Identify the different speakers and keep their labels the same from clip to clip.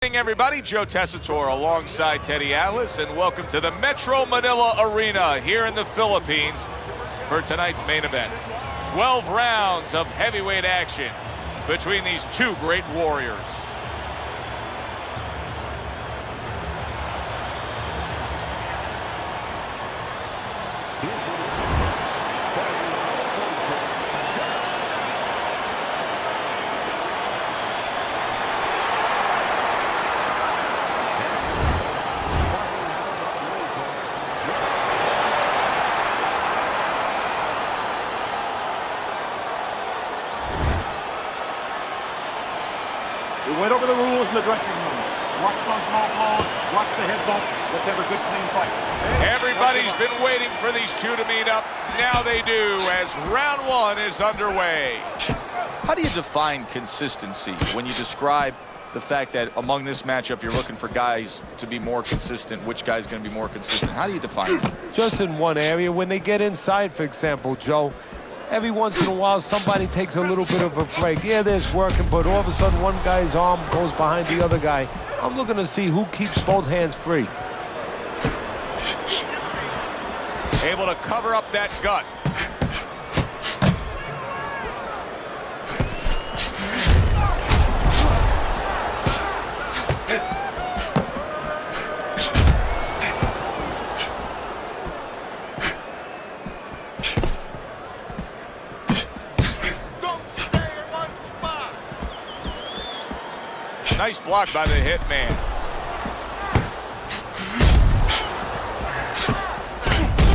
Speaker 1: Good evening, everybody. Joe Tessitore alongside Teddy Atlas, and welcome to the Metro Manila Arena here in the Philippines for tonight's main event. 12 rounds of heavyweight action between these two great warriors.
Speaker 2: We went over the rules in the dressing room. Watch those low blows. Watch the headbutts. Let's have a good, clean fight.
Speaker 1: Everybody's been waiting for these two to meet up. Now they do, as round one is underway.
Speaker 3: How do you define consistency when you describe the fact that among this matchup you're looking for guys to be more consistent? Which guy's going to be more consistent? How do you define it?
Speaker 4: Just in one area. When they get inside, for example, Joe, every once in a while somebody takes a little bit of a break. Yeah, there's working, but all of a sudden one guy's arm goes behind the other guy. I'm looking to see who keeps both hands free.
Speaker 1: Able to cover up that gut. Nice block by the hitman.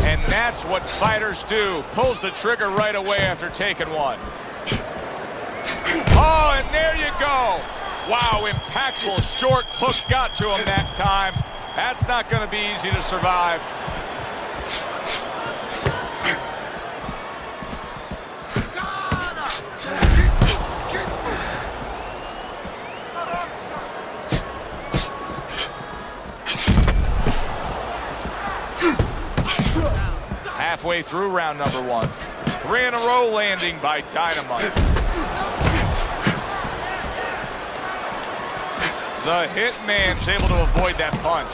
Speaker 1: And that's what fighters do. Pulls the trigger right away after taking one. Oh, and there you go. Wow, impactful short hook got to him that time. That's not going to be easy to survive. Halfway through round number one. 3 in a row landing by Dynamite. The hitman's able to avoid that punch.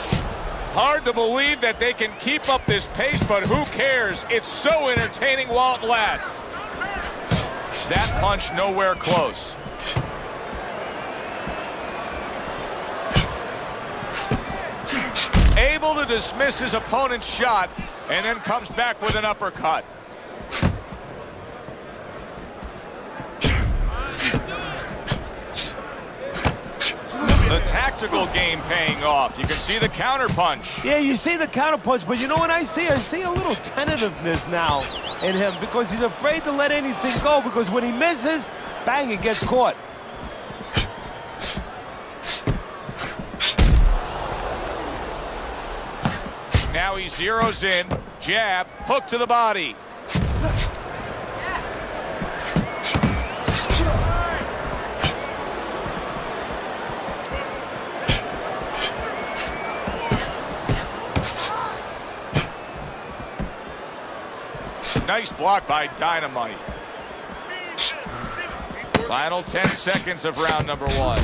Speaker 1: Hard to believe that they can keep up this pace, but who cares? It's so entertaining while it lasts. That punch nowhere close. Able to dismiss his opponent's shot, and then comes back with an uppercut. The tactical game paying off. You can see the counter punch.
Speaker 4: Yeah, you see the counter punch, but you know what I see? I see a little tentativeness now in him because he's afraid to let anything go, because when he misses, bang, it gets caught.
Speaker 1: Now he zeroes in, jab, hook to the body. Nice block by Dynamite. Final 10 seconds of round number one.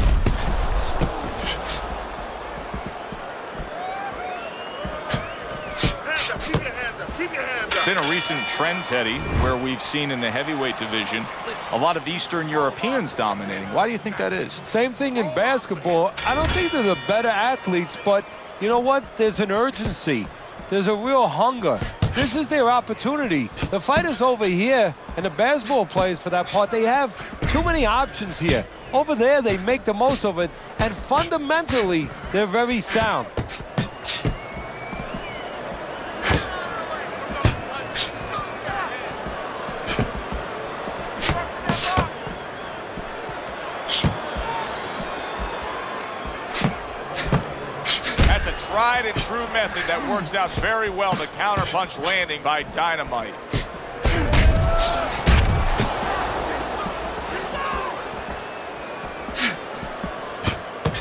Speaker 1: It's been a recent trend, Teddy, where we've seen in the heavyweight division a lot of Eastern Europeans dominating. Why do you think that is?
Speaker 4: Same thing in basketball. I don't think they're the better athletes, but you know what? There's an urgency. There's a real hunger. This is their opportunity. The fighters over here, and the basketball players for that part, they have too many options here. Over there, they make the most of it, and fundamentally, they're very sound.
Speaker 1: Tried and true method that works out very well. The counterpunch landing by Dynamite.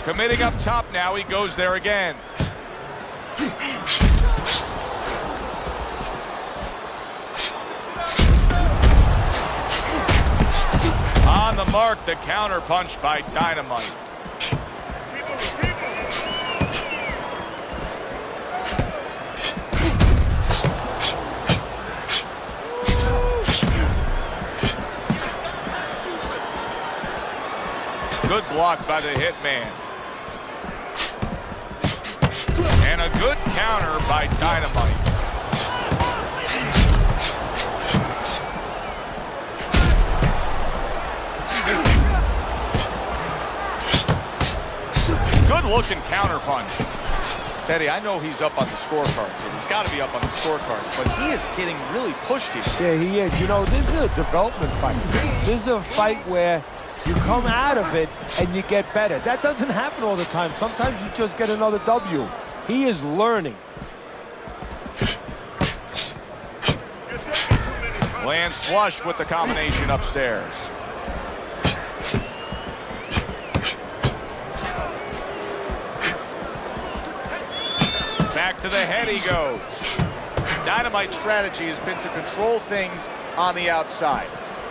Speaker 1: Committing up top now, he goes there again. On the mark, the counter punch by Dynamite. block by the Hitman. And a good counter by Dynamite. Good looking counter punch.
Speaker 3: Teddy, I know he's up on the scorecards here. He's got to be up on the scorecards, but he is getting really pushed here.
Speaker 4: Yeah, he is. You know, this is a development fight. This is a fight where you come out of it and you get better. That doesn't happen all the time. Sometimes you just get another W. He is learning.
Speaker 1: Lands flush with the combination upstairs. Back to the head he goes. Dynamite's strategy has been to control things on the outside,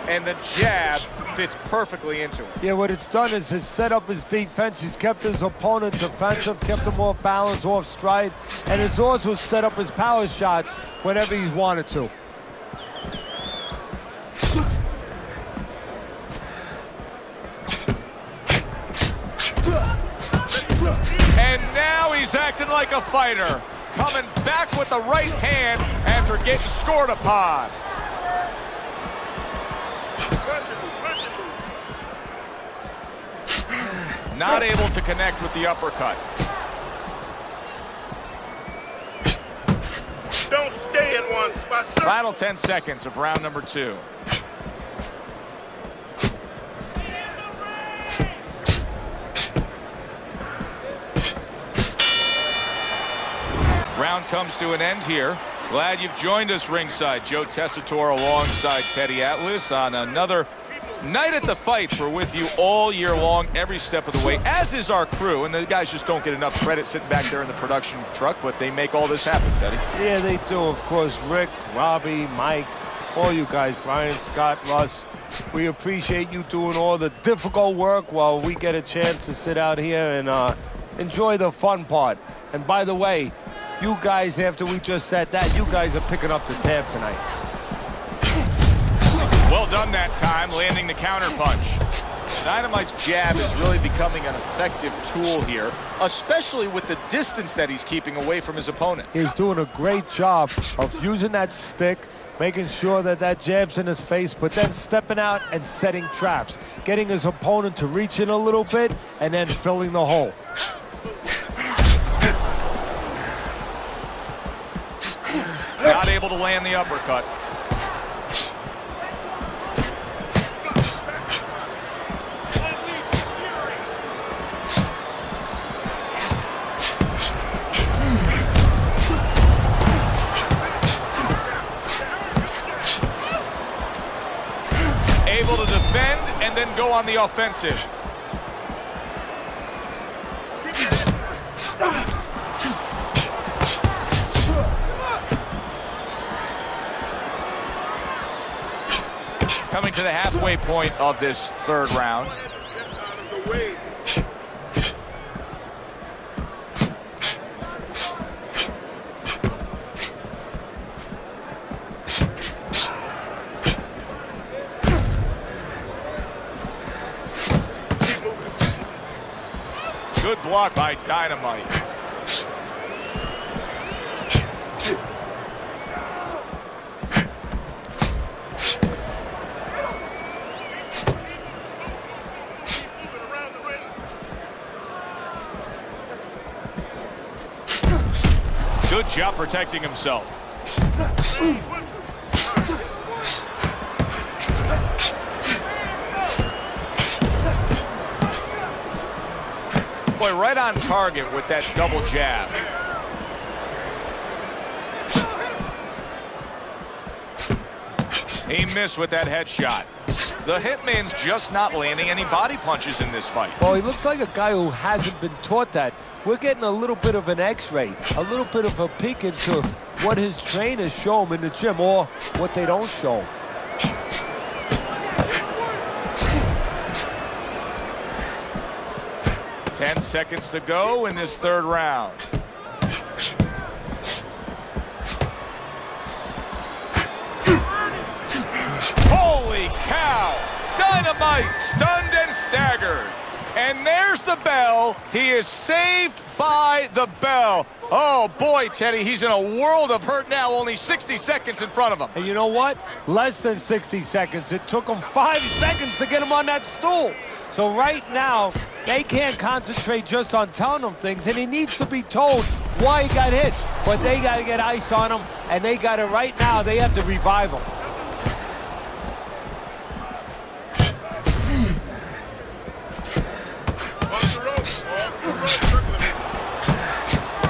Speaker 1: and the jab fits perfectly into it.
Speaker 4: Yeah, what it's done is it's set up his defense. He's kept his opponent defensive, kept him off balance, off stride, and it's also set up his power shots whenever he's wanted to.
Speaker 1: And now he's acting like a fighter, coming back with the right hand after getting scored upon. Not able to connect with the uppercut.
Speaker 5: Don't stay in one spot.
Speaker 1: Final 10 seconds of round number 2. Round comes to an end here. Glad you've joined us ringside. Joe Tessitore alongside Teddy Atlas on another night at the fights. We're with you all year long, every step of the way, as is our crew. And the guys just don't get enough credit sitting back there in the production truck, but they make all this happen, Teddy.
Speaker 4: Yeah, they do. Of course, Rick, Robbie, Mike, all you guys, Brian, Scott, Russ. We appreciate you doing all the difficult work while we get a chance to sit out here and enjoy the fun part. And by the way, you guys, after we just said that, you guys are picking up the tab tonight.
Speaker 1: Well done that time, landing the counter punch. Dynamite's jab is really becoming an effective tool here, especially with the distance that he's keeping away from his opponent.
Speaker 4: He's doing a great job of using that stick, making sure that that jab's in his face, but then stepping out and setting traps, getting his opponent to reach in a little bit and then filling the hole.
Speaker 1: Not able to land the uppercut. Able to defend and then go on the offensive. Coming to the halfway point of this third round. Good block by Dynamite. Good job protecting himself. Boy, right on target with that double jab. He missed with that headshot. The Hitman's just not landing any body punches in this fight.
Speaker 4: Well, he looks like a guy who hasn't been taught that. We're getting a little bit of an x-ray, a little bit of a peek into what his trainers show him in the gym or what they don't show him.
Speaker 1: Ten seconds to go in this third round. Holy cow! Dynamite stunned and staggered. And there's the bell. He is saved by the bell. Oh, boy, Teddy, he's in a world of hurt now. Only 60 seconds in front of him.
Speaker 4: And you know what? Less than 60 seconds. It took him 5 seconds to get him on that stool. So right now, they can't concentrate just on telling him things, and he needs to be told why he got hit. But they got to get ice on him, and they got to, right now, they have to revive him.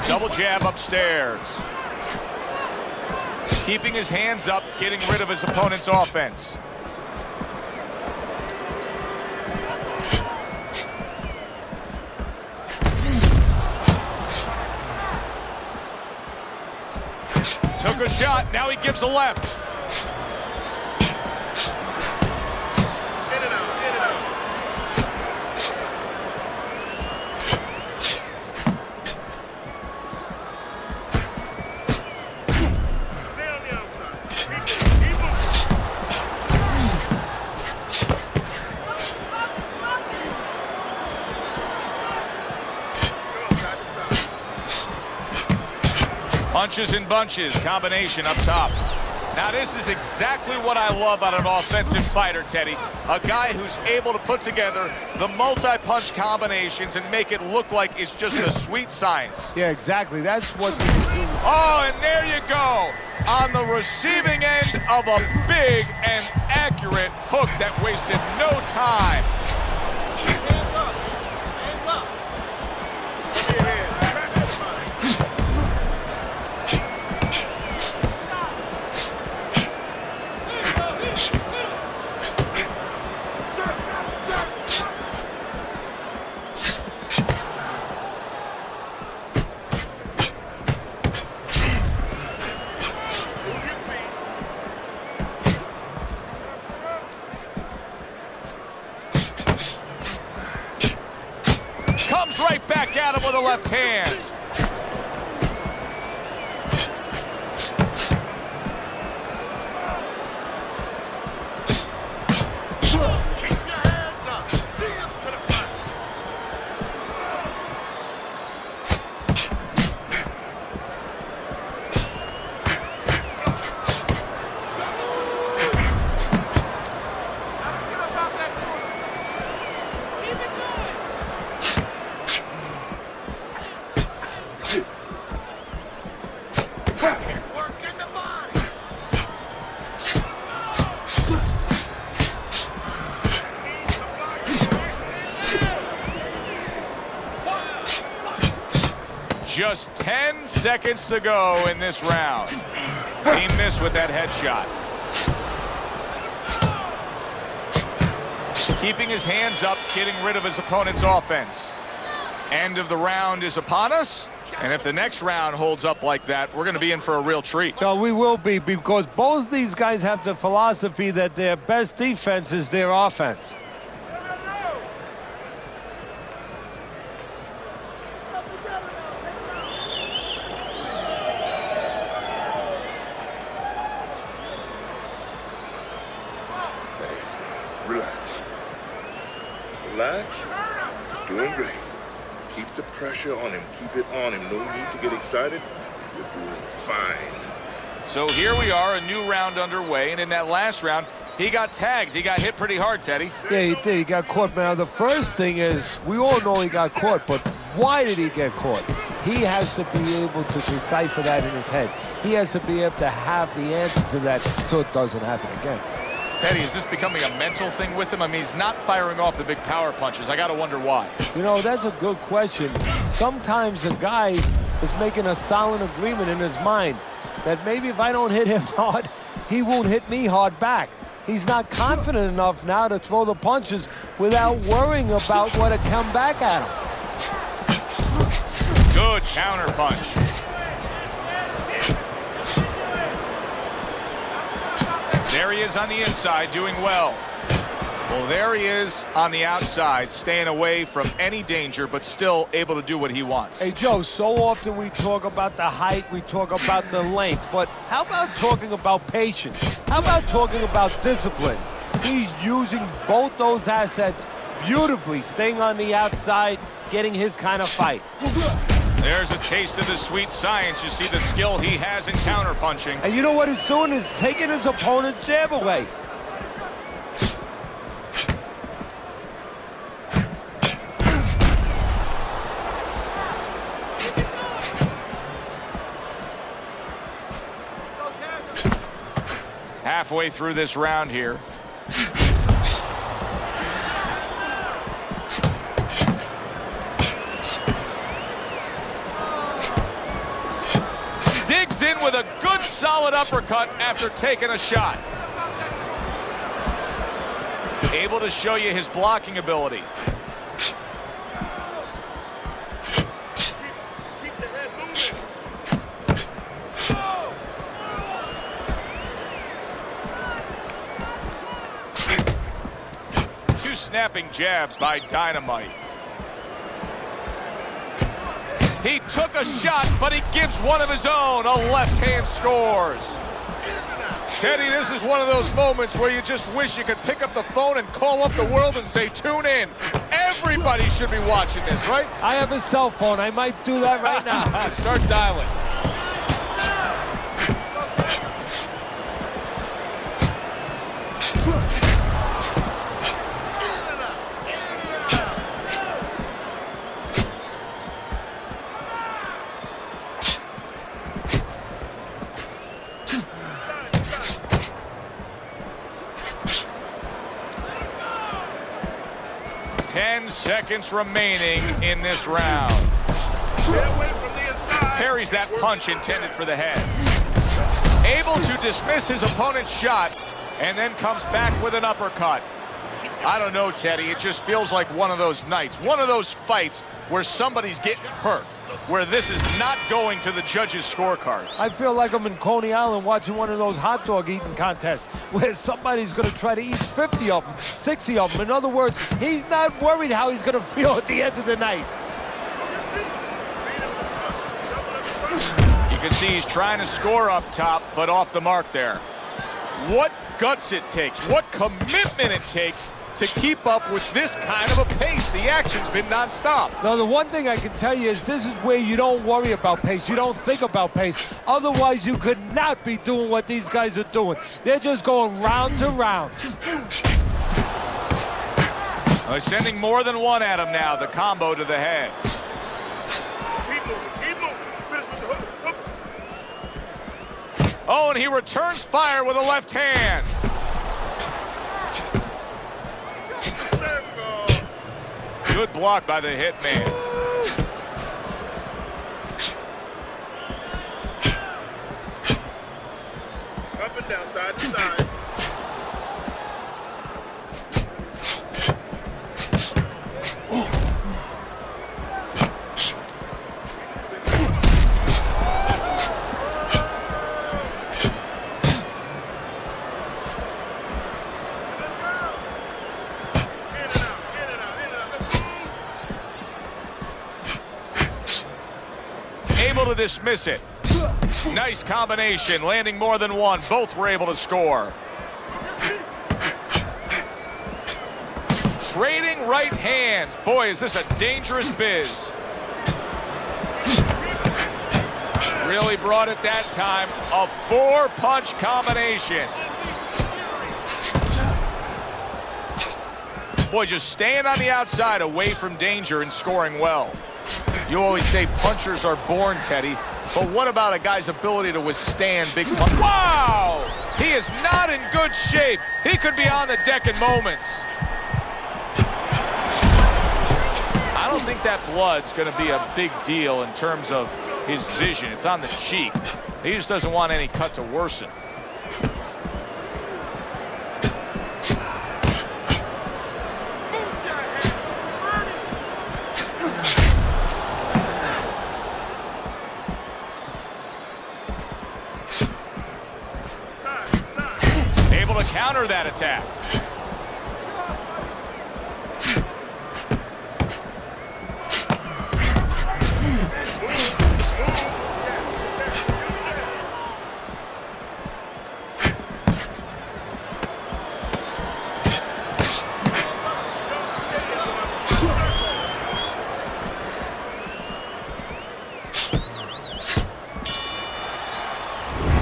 Speaker 1: Double jab upstairs. Keeping his hands up, getting rid of his opponent's offense. Took a shot, now he gives a left. Punches and bunches, combination up top. Now this is exactly what I love out of an offensive fighter, Teddy. A guy who's able to put together the multi-punch combinations and make it look like it's just a sweet science.
Speaker 4: Yeah, exactly. That's what you do.
Speaker 1: Oh, and there you go. On the receiving end of a big and accurate hook that wasted no time. Comes right back at him with a left hand. Just 10 seconds to go in this round. He missed with that headshot. Keeping his hands up, getting rid of his opponent's offense. End of the round is upon us. And if the next round holds up like that, we're going to be in for a real treat.
Speaker 4: No, we will be, because both these guys have the philosophy that their best defense is their offense.
Speaker 5: Relax. Relax. Doing great. Keep the pressure on him. Keep it on him. No need to get excited. You're doing fine.
Speaker 1: So here we are, a new round underway. And in that last round, he got tagged. He got hit pretty hard, Teddy.
Speaker 4: Yeah, he did. He got caught. Now, the first thing is, we all know he got caught, but why did he get caught? He has to be able to decipher that in his head. He has to be able to have the answer to that so it doesn't happen again.
Speaker 1: Teddy, is this becoming a mental thing with him? I mean, he's not firing off the big power punches. I got to wonder why.
Speaker 4: You know, that's a good question. Sometimes the guy is making a solid agreement in his mind that maybe if I don't hit him hard, he won't hit me hard back. He's not confident enough now to throw the punches without worrying about what to come back at him.
Speaker 1: Good counter punch. There he is on the inside, doing well. Well, there he is on the outside, staying away from any danger, but still able to do what he wants.
Speaker 4: Hey, Joe, so often we talk about the height, we talk about the length, but how about talking about patience? How about talking about discipline? He's using both those assets beautifully, staying on the outside, getting his kind of fight.
Speaker 1: There's a taste of the sweet science. You see the skill he has in counterpunching.
Speaker 4: And you know what he's doing is taking his opponent's jab away.
Speaker 1: Halfway through this round here. Digs in with a good solid uppercut after taking a shot. Able to show you his blocking ability.
Speaker 5: Keep the head moving.
Speaker 1: Two snapping jabs by Dynamite. He took a shot, but he gives one of his own. A left hand scores. Teddy, this is one of those moments where you just wish you could pick up the phone and call up the world and say, tune in. Everybody should be watching this, right?
Speaker 4: I have a cell phone. I might do that right now.
Speaker 1: Start dialing. Seconds remaining in this round. Parries that punch intended for the head. Able to dismiss his opponent's shot and then comes back with an uppercut. I don't know, Teddy. It just feels like one of those nights, one of those fights where somebody's getting hurt, where this is not going to the judges' scorecards.
Speaker 4: I feel like I'm in Coney Island watching one of those hot dog eating contests where somebody's going to try to eat 50 of them, 60 of them. In other words, he's not worried how he's going to feel at the end of the night.
Speaker 1: You can see he's trying to score up top, but off the mark there. What guts it takes, what commitment it takes to keep up with this kind of a pace. The action's been nonstop.
Speaker 4: Now, the one thing I can tell you is this is where you don't worry about pace. You don't think about pace. Otherwise, you could not be doing what these guys are doing. They're just going round to round.
Speaker 1: They're sending more than one at him now. The combo to the head.
Speaker 5: Keep moving. Keep moving. Finish with the hook. Hook.
Speaker 1: Oh, and he returns fire with a left hand. Good block by the hitman.
Speaker 5: Up and down, side to side.
Speaker 1: Able to dismiss it. Nice combination, landing more than one. Both were able to score. Trading right hands. Boy, is this a dangerous biz. Really brought it that time. A four-punch combination. Boy, just staying on the outside, away from danger and scoring well. You always say punchers are born, Teddy, but what about a guy's ability to withstand big punch? Wow! He is not in good shape. He could be on the deck in moments. I don't think that blood's going to be a big deal in terms of his vision. It's on the cheek. He just doesn't want any cut to worsen. Counter that attack.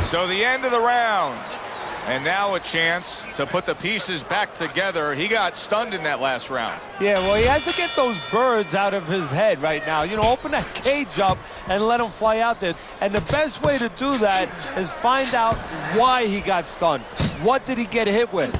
Speaker 1: So the end of the round. And now a chance to put the pieces back together. He got stunned in that last round.
Speaker 4: Yeah, well, he has to get those birds out of his head right now. You know, open that cage up and let him fly out there. And the best way to do that is find out why he got stunned. What did he get hit with?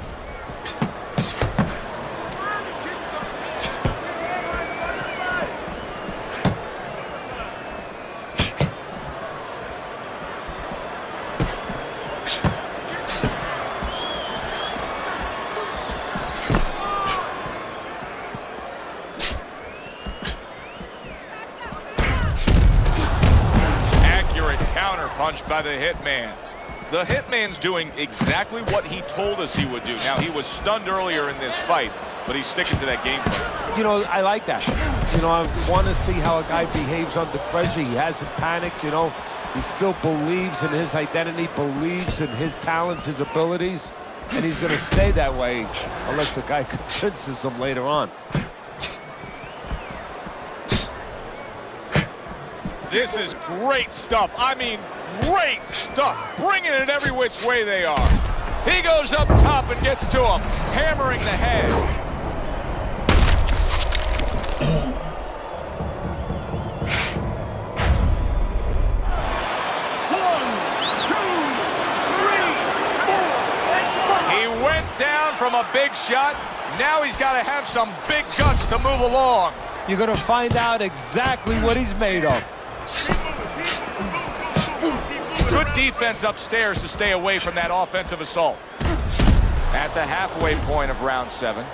Speaker 1: Punch by the hitman. The hitman's doing exactly what he told us he would do. Now, he was stunned earlier in this fight, but he's sticking to that game plan.
Speaker 4: You know, I like that. You know, I want to see how a guy behaves under pressure. He hasn't panicked, you know. He still believes in his identity, believes in his talents, his abilities, and he's going to stay that way unless the guy convinces him later on.
Speaker 1: This is great stuff. I mean, great stuff. Bringing it every which way they are. He goes up top and gets to him, hammering the head. He went down from a big shot. Now he's got to have some big guts to move along.
Speaker 4: You're going to find out exactly what he's made of.
Speaker 1: Good defense upstairs to stay away from that offensive assault. At the halfway point of round 7.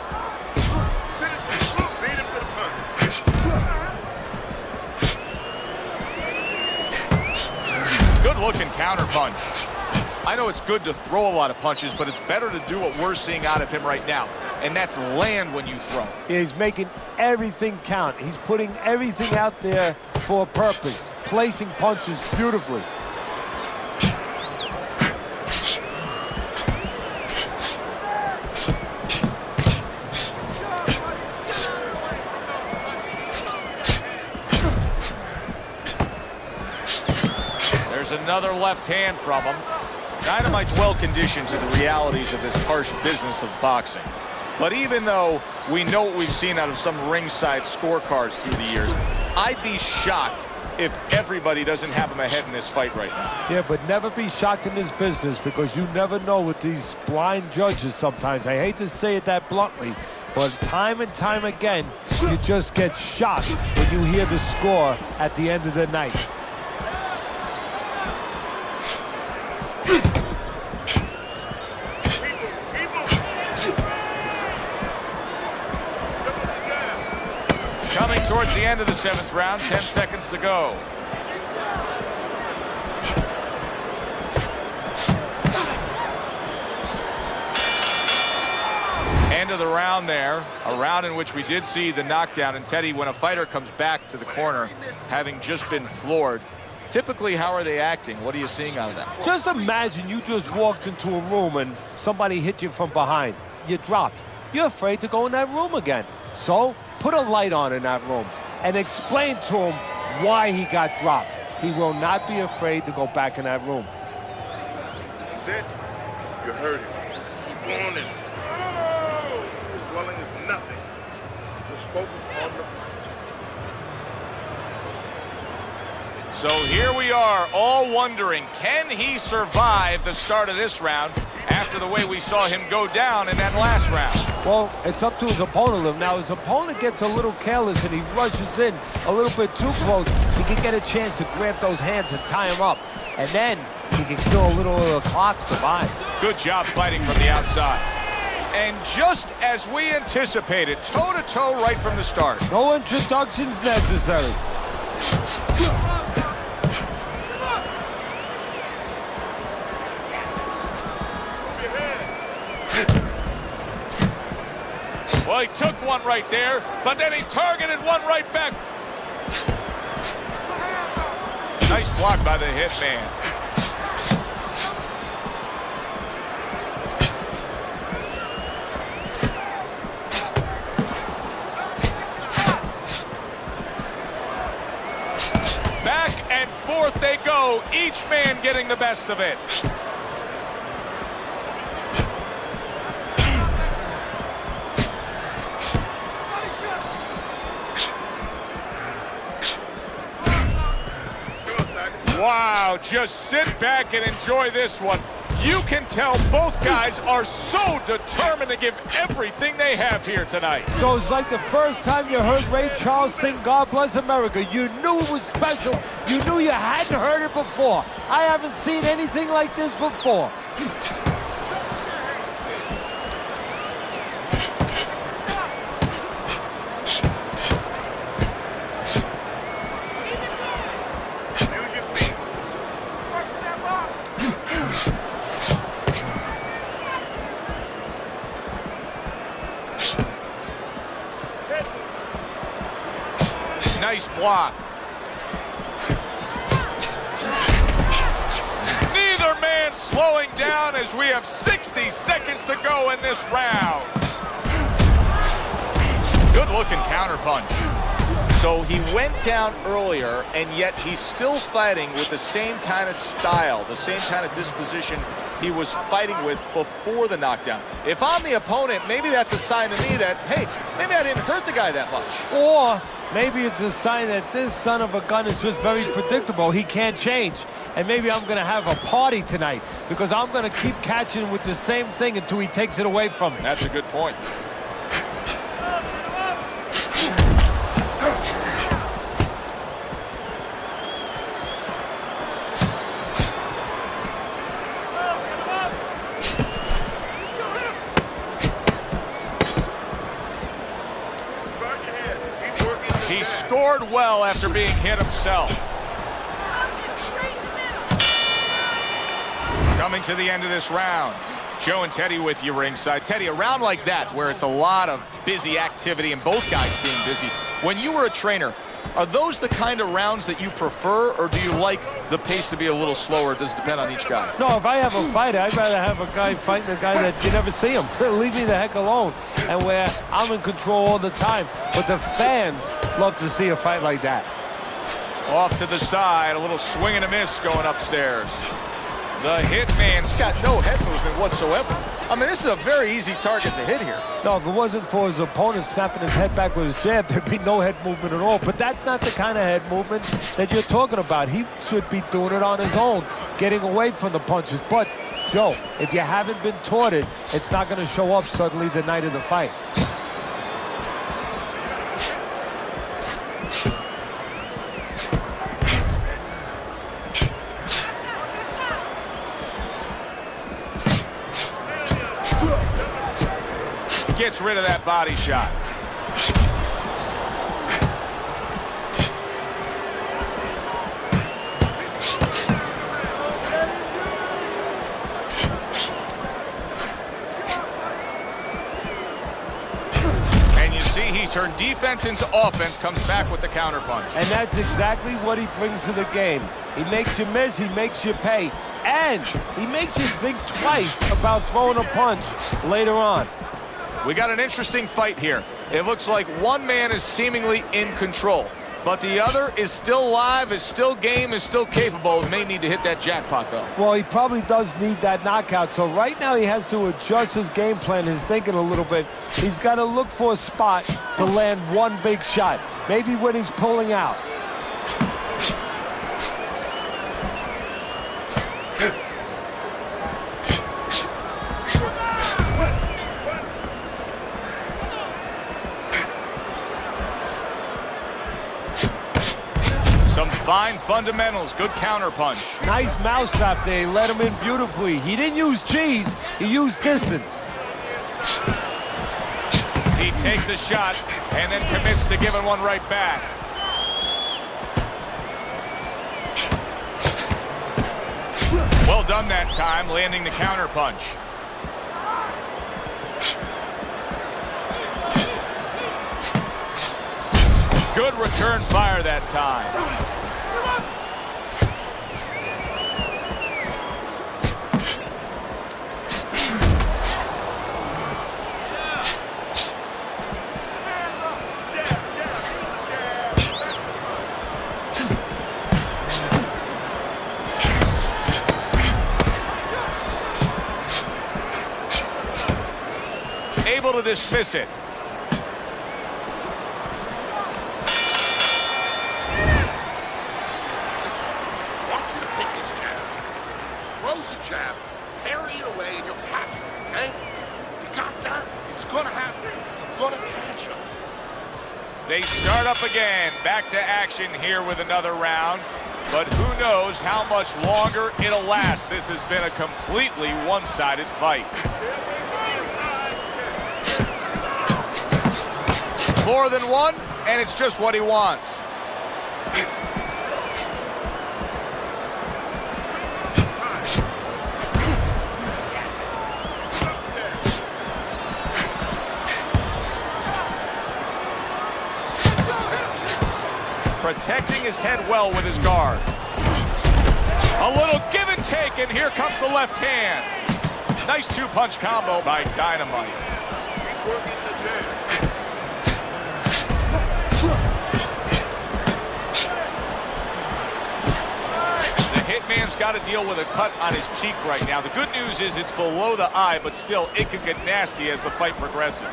Speaker 1: Good looking counter punch. I know it's good to throw a lot of punches, but it's better to do what we're seeing out of him right now, and that's land when you throw.
Speaker 4: Yeah, he's making everything count. He's putting everything out there for a purpose, placing punches beautifully.
Speaker 1: There's another left hand from him. Dynamite's well conditioned to the realities of this harsh business of boxing. But even though we know what we've seen out of some ringside scorecards through the years, I'd be shocked if everybody doesn't have him ahead in this fight right now.
Speaker 4: Yeah, but never be shocked in this business because you never know with these blind judges sometimes. I hate to say it that bluntly, but time and time again, you just get shocked when you hear the score at the end of the night.
Speaker 1: Coming towards the end of the 7th round, 10 seconds to go. End of the round there, a round in which we did see the knockdown. And Teddy, when a fighter comes back to the corner, having just been floored, typically how are they acting? What are you seeing out of that?
Speaker 4: Just imagine you just walked into a room and somebody hit you from behind. You dropped. You're afraid to go in that room again. So put a light on in that room and explain to him why he got dropped. He will not be afraid to go back in that room.
Speaker 5: That's it. You heard him. Keep on it. The swelling is nothing. Just focus on the fight.
Speaker 1: So here we are, all wondering, can he survive the start of this round after the way we saw him go down in that last round?
Speaker 4: Well, it's up to his opponent. Now, his opponent gets a little careless and he rushes in a little bit too close. He can get a chance to grab those hands and tie him up. And then he can kill a little of the clock, survive.
Speaker 1: Good job fighting from the outside. And just as we anticipated, toe-to-toe right from the start.
Speaker 4: No introductions necessary.
Speaker 1: Well, he took one right there, but then he targeted one right back. Nice block by the hitman. Back And fourth they go, each man getting the best of it. Wow, just sit back and enjoy this one. You can tell both guys are so determined to give everything they have here tonight.
Speaker 4: So it's like the first time you heard Ray Charles sing God Bless America. You knew it was special. You knew you hadn't heard it before. I haven't seen anything like this before.
Speaker 1: Nice block. Neither man slowing down as we have 60 seconds to go in this round. Good looking counter punch.
Speaker 3: So he went down earlier, and yet he's still fighting with the same kind of style, the same kind of disposition he was fighting with before the knockdown. If I'm the opponent, maybe that's a sign to me that, hey, maybe I didn't hurt the guy that much.
Speaker 4: Or maybe it's a sign that this son of a gun is just very predictable. He can't change. And maybe I'm going to have a party tonight because I'm going to keep catching with the same thing until he takes it away from me.
Speaker 3: That's a good point.
Speaker 1: He scored well after being hit himself. Coming to the end of this round. Joe and Teddy with you ringside. Teddy, a round like that where it's a lot of busy activity and both guys being busy. When you were a trainer, are those the kind of rounds that you prefer, or do you like the pace to be a little slower? Does it depend on each guy?
Speaker 4: No, if I have a fighter, I'd rather have a guy fighting a guy that you never see him. Leave me the heck alone. And where I'm in control all the time. But the fans love to see a fight like that.
Speaker 1: Off to the side, a little swing and a miss going upstairs. The hitman's got no head movement whatsoever.
Speaker 3: I mean, this is a very easy target to hit here.
Speaker 4: No, if it wasn't for his opponent snapping his head back with his jab, there'd be no head movement at all. But that's not the kind of head movement that you're talking about. He should be doing it on his own, getting away from the punches. But, Joe, if you haven't been taught it, it's not going to show up suddenly the night of the fight.
Speaker 1: Gets rid of that body shot. And you see he turned defense into offense, comes back with the counter punch.
Speaker 4: And that's exactly what he brings to the game. He makes you miss, he makes you pay, and he makes you think twice about throwing a punch later on.
Speaker 1: We got an interesting fight here. It looks like one man is seemingly in control, but the other is still live, is still game, is still capable, and may need to hit that jackpot, though.
Speaker 4: Well, he probably does need that knockout, so right now he has to adjust his game plan, his thinking a little bit. He's got to look for a spot to land one big shot, maybe when he's pulling out.
Speaker 1: Some fine fundamentals, good counter punch.
Speaker 4: Nice mousetrap there, he let him in beautifully. He didn't use G's, he used distance.
Speaker 1: He takes a shot and then commits to giving one right back. Well done that time, landing the counter punch. Good return fire that time. to dismiss it.
Speaker 5: Watch him pick his jab. Throws the jab, parry it away, and you'll catch him, okay? You got that? It's gonna happen. You're gonna catch him.
Speaker 1: They start up again. Back to action here with another round. But who knows how much longer it'll last. This has been a completely one-sided fight. More than one, and it's just what he wants. Protecting his head well with his guard. A little give and take, and here comes the left hand. Nice two-punch combo by Dynamite.
Speaker 5: Keep working the jab.
Speaker 1: The Hitman's got to deal with a cut on his cheek right now. The good news is it's below the eye, but still, it can get nasty as the fight progresses.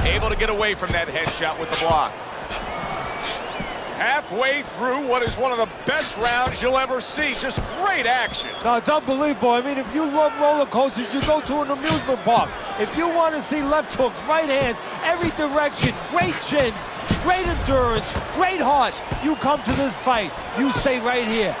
Speaker 1: Able to get away from that headshot with the block. Halfway through what is one of the best rounds you'll ever see. Just great action.
Speaker 4: No, it's unbelievable. I mean, if you love roller coasters, you go to an amusement park. If you want to see left hooks, right hands, every direction, great chins, great endurance, great heart, you come to this fight. You stay right here.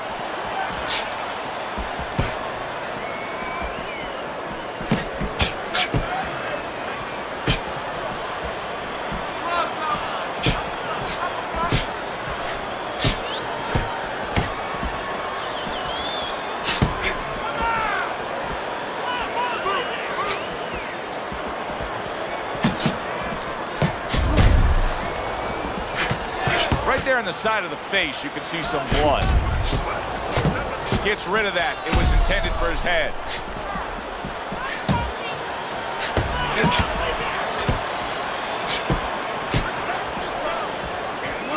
Speaker 1: Right there on the side of the face, you can see some blood. Gets rid of that. It was intended for his head.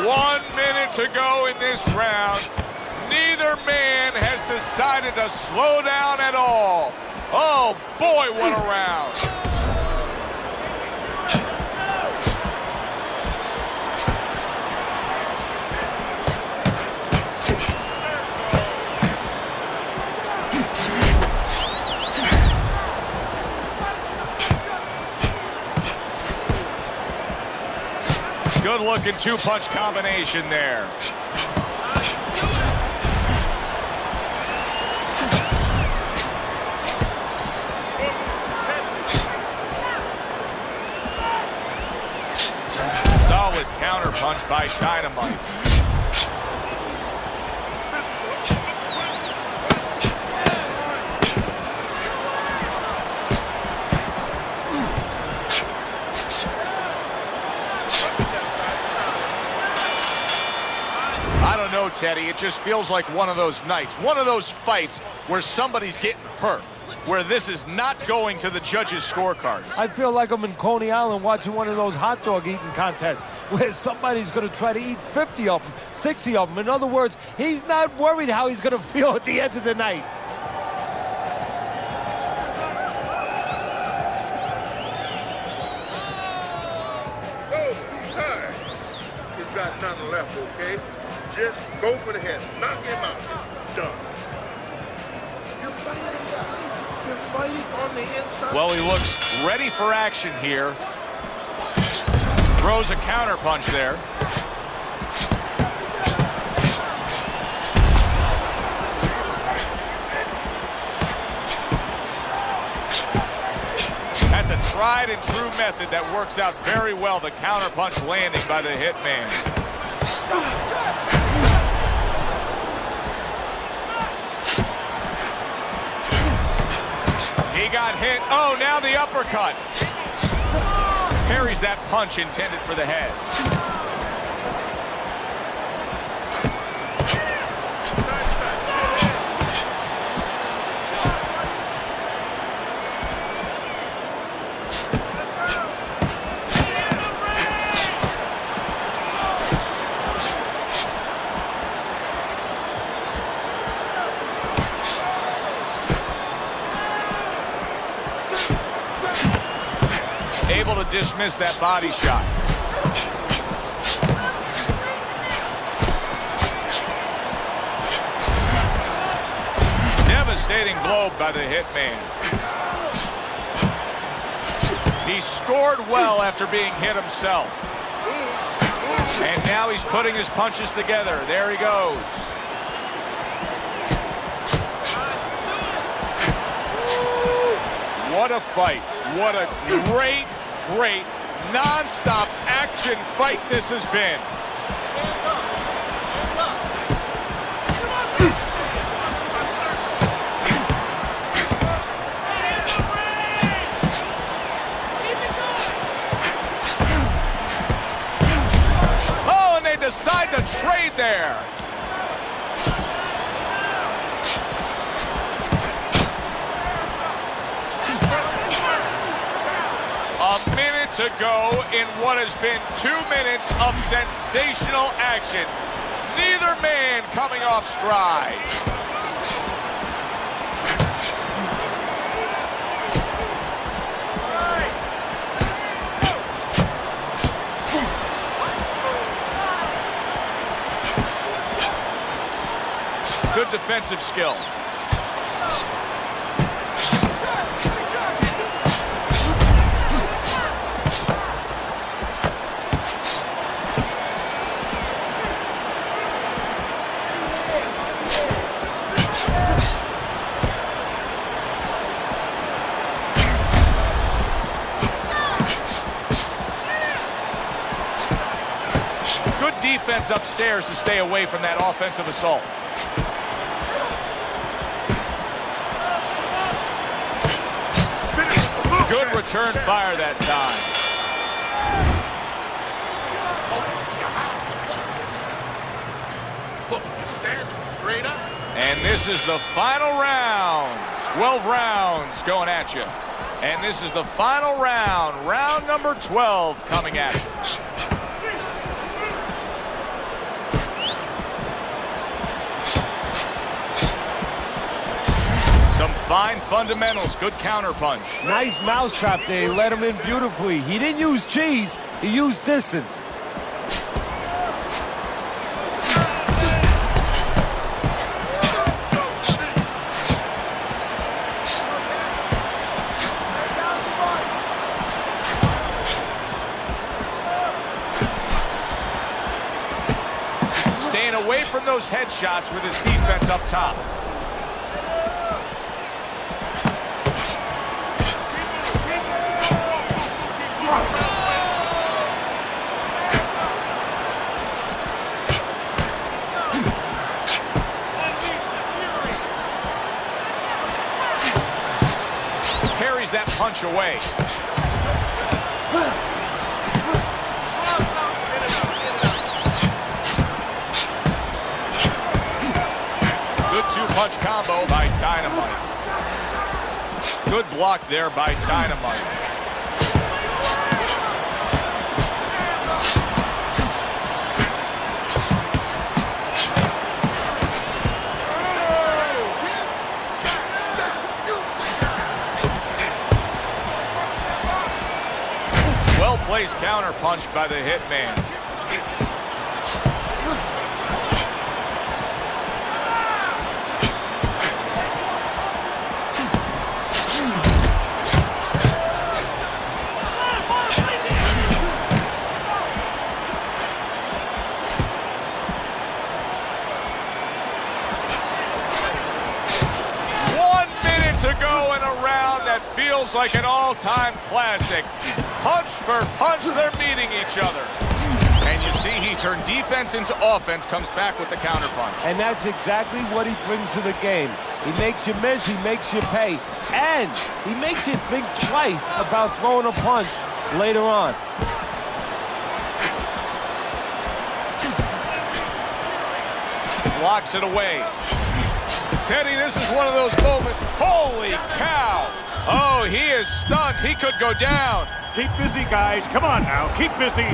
Speaker 1: One minute to go in this round. Neither man has decided to slow down at all. Oh, boy, what a round. Good-looking two-punch combination there. Solid counter-punch by Dynamite. I don't know, Teddy. It just feels like one of those nights, one of those fights where somebody's getting hurt, where this is not going to the judges' scorecards.
Speaker 4: I feel like I'm in Coney Island watching one of those hot dog eating contests where somebody's going to try to eat 50 of them, 60 of them. In other words, he's not worried how he's going to feel at the end of the night.
Speaker 5: So, time. He's got nothing left, okay? Just go for the head. Knock him out. Done. You're fighting inside. You're fighting on the inside.
Speaker 1: Well, he looks ready for action here. Throws a counter punch there. That's a tried and true method that works out very well. The counter punch landing by the Hitman. He got hit. Oh, now the uppercut. Parries that punch intended for the head. able to dismiss that body shot. Devastating blow by the hitman. He scored well after being hit himself. And now he's putting his punches together. There he goes. What a fight. What a great, great, non-stop action fight this has been. Oh, and they decide to trade there. A minute to go in what has been 2 minutes of sensational action. Neither man coming off stride. Good defensive skill. Good defense upstairs to stay away from that offensive assault. Good return fire that time.
Speaker 5: Standing straight up.
Speaker 1: And this is the final round. 12 rounds going at you. And this is the final round. Round number 12 coming at you. Some fine fundamentals. Good counter punch.
Speaker 4: Nice mousetrap there. He let him in beautifully. He didn't use cheese. He used distance.
Speaker 1: Staying away from those headshots with his defense up top. Carries that punch away. Good two-punch combo by Dynamite. Good block there by Dynamite. Well-placed counter punch by the hitman. To go in a round that feels like an all-time classic. Punch for punch, they're meeting each other. And you see he turned defense into offense, comes back with the counter punch.
Speaker 4: And that's exactly what he brings to the game. He makes you miss, he makes you pay, and he makes you think twice about throwing a punch later on.
Speaker 1: Blocks it away. Teddy, this is one of those moments. Holy cow! Oh, he is stunned. He could go down.
Speaker 2: Keep busy, guys. Come on now. Keep busy.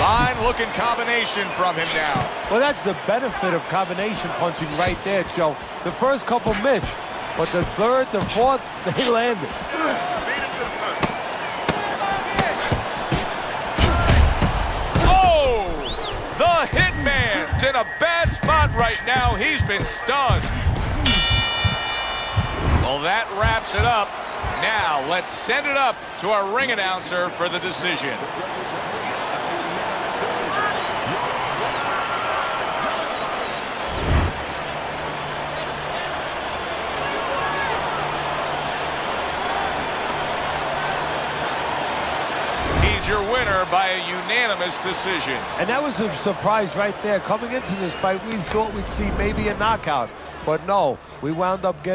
Speaker 1: Fine-looking combination from him now.
Speaker 4: Well, that's the benefit of combination punching right there, Joe. The first couple missed, but the third, the fourth, they landed.
Speaker 1: in a bad spot right now. He's been stunned. Well, that wraps it up. Now, let's send it up to our ring announcer for the decision. He's your winner by a unanimous decision.
Speaker 4: And that was a surprise right there. Coming into this fight, we thought we'd see maybe a knockout. But no, we wound up getting